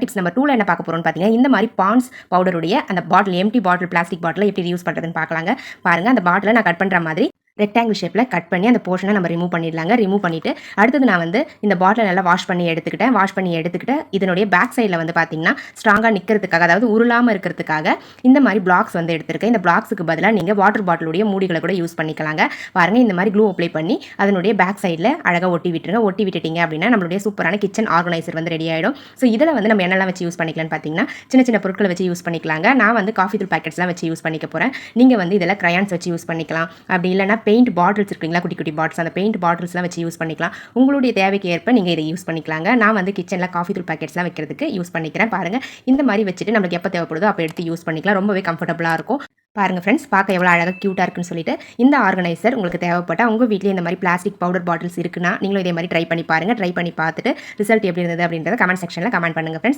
Tips number 2ல என்ன பார்க்க போறோம்னு பார்த்தீங்கன்னா, இந்த மாதிரி பாண்ட்ஸ் பவுடருடைய அந்த பாட்டில் எம்டி பாட்டில் பிளாஸ்டிக் பாட்டில் எப்படி யூஸ் பண்ணுறதுன்னு பார்க்கலாங்க. பாருங்க, அந்த பாட்டிலை நான் கட் பண்ணுற மாதிரி ரெக்டாங்கிள் ஷேப்பில் கட் பண்ணி அந்த போர்ஷனை நம்ம ரிமூவ் பண்ணிடலாங்க. ரிமூவ் பண்ணிவிட்டு அடுத்தது நான் வந்து இந்த பாட்டிலை நல்லா வாஷ் பண்ணி எடுத்துக்கிட்டு இதனுடைய பேக் சைடில் வந்து பார்த்தீங்கன்னா ஸ்ட்ராங்காக நிற்கிறதுக்காக, அதாவது உருளாமல் இருக்கிறதுக்காக இந்த மாதிரி பிளாக்ஸ் வந்து எடுத்திருக்கேன். இந்த பிளாக்ஸுக்கு பதிலாக நீங்கள் வாட்டர் பாட்டிலுடைய மூடிகளை கூட யூஸ் பண்ணிக்கலாங்க. பாருங்கள், இந்த மாதிரி க்ளூ அப்ளை பண்ணி அதனுடைய பேக் சைடில் அழகாக ஒட்டி விட்டுருங்க. ஒட்டி விட்டுட்டீங்க அப்படின்னா நம்மளுடைய சூப்பரான கிச்சன் ஆர்கனைசர் வந்து ரெடி ஆகிடும். ஸோ இதில் வந்து நம்ம என்னெல்லாம் வச்சு யூஸ் பண்ணிக்கலாம்னு பார்த்தீங்கன்னா, சின்ன சின்ன பொருட்களை வச்சு யூஸ் பண்ணிக்கலாங்க. நான் வந்து காஃபி தூள் பேக்கெட்ஸ்லாம் வச்சு யூஸ் பண்ணிக்க போகிறேன். நீங்கள் வந்து இதில் கிரையான்ஸ் வச்சு யூஸ் பண்ணிக்கலாம். அப்படி இல்லைனா பெயிண்ட் பாட்டில்ஸ் இருக்குங்களா, குட்டி குட்டி பாட்டில்ஸ், அந்த பெயிண்ட் பாட்டில்ஸ்லாம் வச்சு யூஸ் பண்ணிக்கலாம். உங்களுடைய தேவைக்கு ஏற்ப நீங்கள் இதை யூஸ் பண்ணிக்கலாங்க. நான் வந்து கிச்சனில் காஃபி தூள் பேக்கெட்ஸ்லாம் வைக்கிறதுக்கு யூஸ் பண்ணிக்கிறேன். பாருங்கள், இந்த மாதிரி வச்சுட்டு நம்மளுக்கு எப்போ தேவைப்படுதோ அப்போ எடுத்து யூஸ் பண்ணிக்கலாம். ரொம்பவே கம்ஃபர்டபுளாக இருக்கும். பாருங்கள் ஃப்ரெண்ட்ஸ், பார்க்க எவ்வளோ அழகாக க்யூட்டாக இருக்குன்னு சொல்லிட்டு இந்த ஆர்கனைசர் உங்களுக்கு தேவைப்பட்டால் உங்கள் வீட்டிலே இந்த மாதிரி பிளாஸ்டிக் பவுடர் பாட்டில்ஸ் இருக்குன்னா நீங்களும் இதே மாதிரி ட்ரை பண்ணி பாருங்கள். ட்ரை பண்ணி பார்த்துட்டு ரிசல்ட் எப்படி இருந்தது அப்படின்றத கமெண்ட் செக்ஷனில் கமெண்ட் பண்ணுங்கள் ஃப்ரெண்ட்ஸ்.